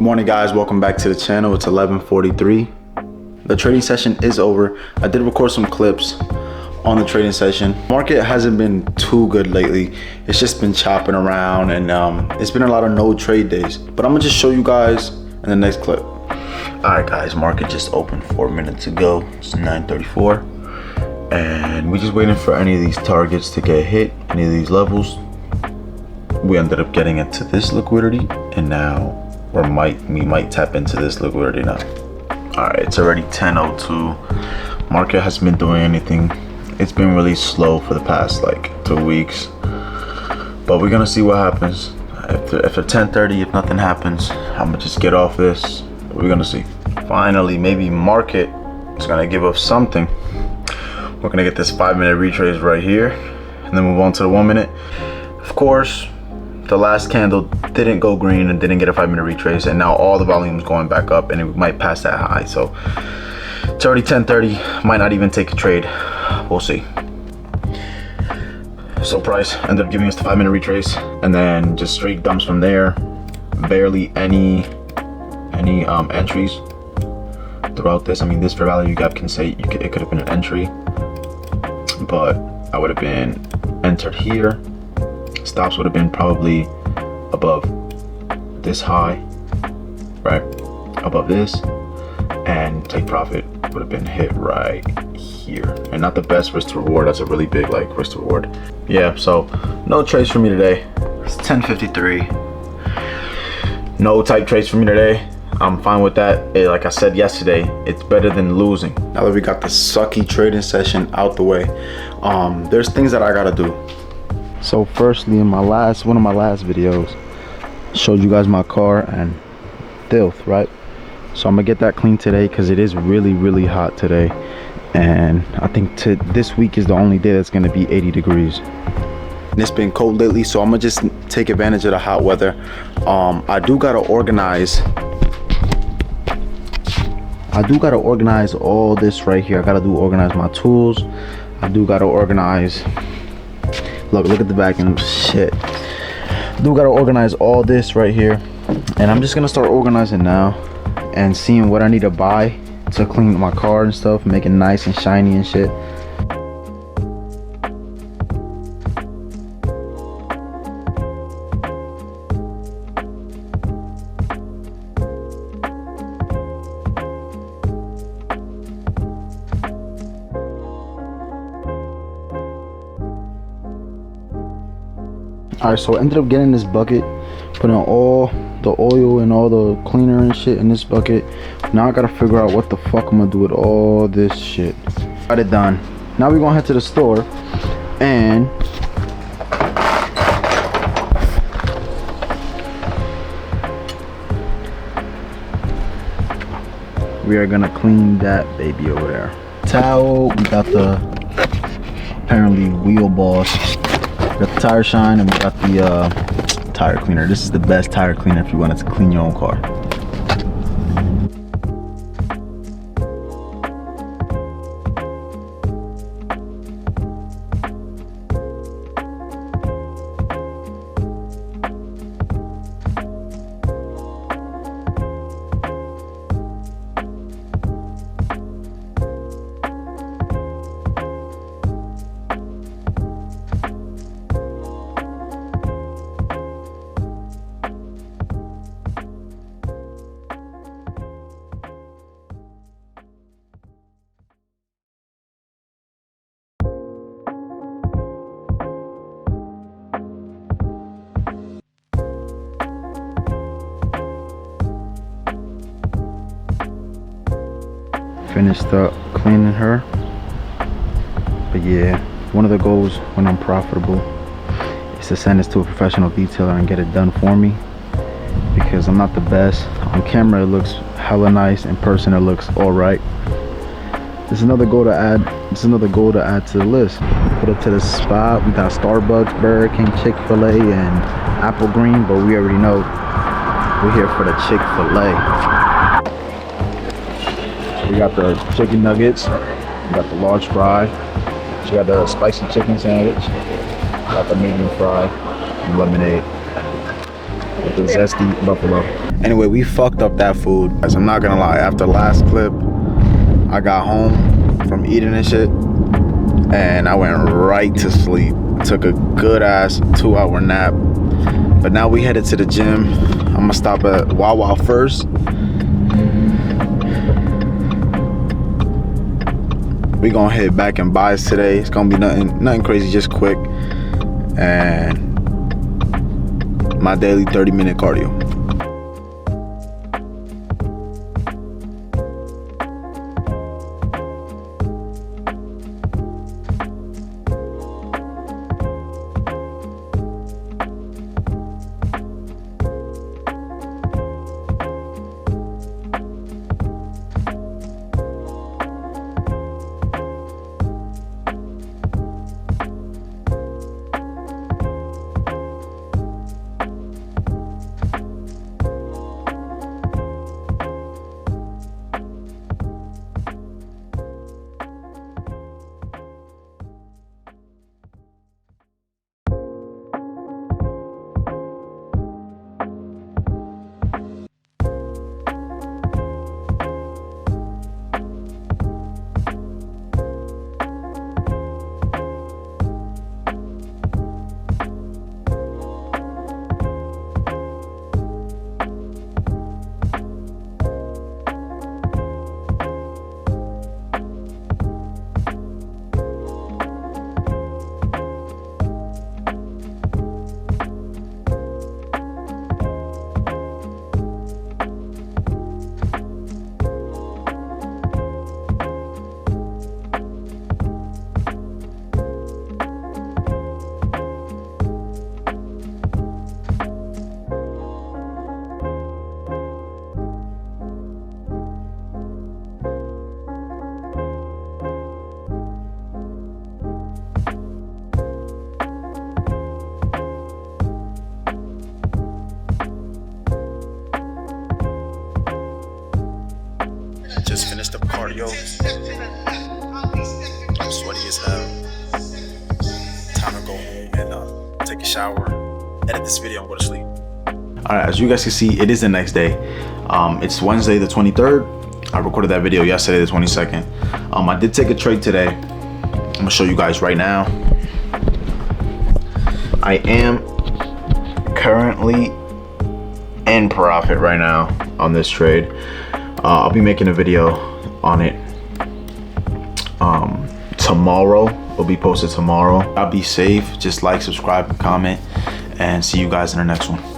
Good morning, guys. Welcome back to the channel. It's 11:43. The trading session is over. I did record some clips on the trading session. Market hasn't been too good lately. It's just been chopping around, and it's been a lot of no trade days. But I'm gonna just show you guys in the next clip. All right, guys. Market just opened 4 minutes ago. It's 9:34, and we're just waiting for any of these targets to get hit. Any of these levels. We ended up getting into this liquidity, and now we might tap into this liquidity now. All right, it's already 10:02. Market hasn't been doing anything. It's been really slow for the past like 2 weeks, but we're gonna see what happens. If at 10:30, if nothing happens, I'm gonna just get off this. We're gonna see. Finally, maybe market is gonna give us something. We're gonna get this 5-minute retrace right here, and then move on to the 1 minute. Of course, the last candle didn't go green and didn't get a 5-minute retrace, and now all the volume is going back up, and it might pass that high. So it's already 10:30. Might not even take a trade. We'll see. So price ended up giving us the 5-minute retrace, and then just straight dumps from there. Barely any entries throughout this. I mean, this fair value gap can say it could have been an entry, but I would have been entered here. Stops would have been probably above this high, right above this, and take profit would have been hit right here. And not the best risk to reward. That's a really big like risk to reward. Yeah, so no trades for me today. It's 10:53. No type trades for me today. I'm fine with that. Like I said yesterday, it's better than losing. Now that we got the sucky trading session out the way, there's things that I gotta do. So firstly, in one of my last videos, showed you guys my car and filth, right? So I'm gonna get that clean today because it is really hot today, and I think this week is the only day that's gonna be 80 degrees. And it's been cold lately, so I'm gonna just take advantage of the hot weather. I do gotta organize all this right here. I gotta organize my tools. I do gotta organize. Look at the back and shit. Do gotta organize all this right here, and I'm just gonna start organizing now and seeing what I need to buy to clean my car and stuff, make it nice and shiny and shit. Alright, so I ended up getting this bucket, putting all the oil and all the cleaner and shit in this bucket. Now I gotta figure out what the fuck I'm gonna do with all this shit. Got it done. Now we're gonna head to the store, and we are gonna clean that baby over there. Towel, we got the apparently wheel boss. We got the tire shine, and we got the tire cleaner. This is the best tire cleaner if you wanted to clean your own car. Finished up cleaning her, but yeah, one of the goals when I'm profitable is to send this to a professional detailer and get it done for me, because I'm not the best. On camera it looks hella nice, in person it looks all right. This is another goal to add. To the list. Put up to the spot. We got Starbucks, Burger King, Chick-fil-A, and Apple Green, but we already know we're here for the Chick-fil-A. We got the chicken nuggets, we got the large fry, we got the spicy chicken sandwich, got the medium fry, and lemonade. With the zesty buffalo. Anyway, we fucked up that food. As I'm not gonna lie, after last clip, I got home from eating and shit, and I went right to sleep. Took a good ass 2-hour nap. But now we headed to the gym. I'm gonna stop at Wawa first. We gonna hit back and buys today. It's gonna be nothing crazy, just quick. And my daily 30-minute cardio. Just finished up cardio. I'm sweaty as hell. Time to go home and take a shower, edit this video, and go to sleep. Alright, as you guys can see, it is the next day. It's Wednesday the 23rd. I recorded that video yesterday the 22nd. I did take a trade today. I'm gonna show you guys right now. I am currently in profit right now on this trade. I'll be making a video on it tomorrow. It'll be posted tomorrow. I'll be safe. Just like, subscribe, and comment, and see you guys in the next one.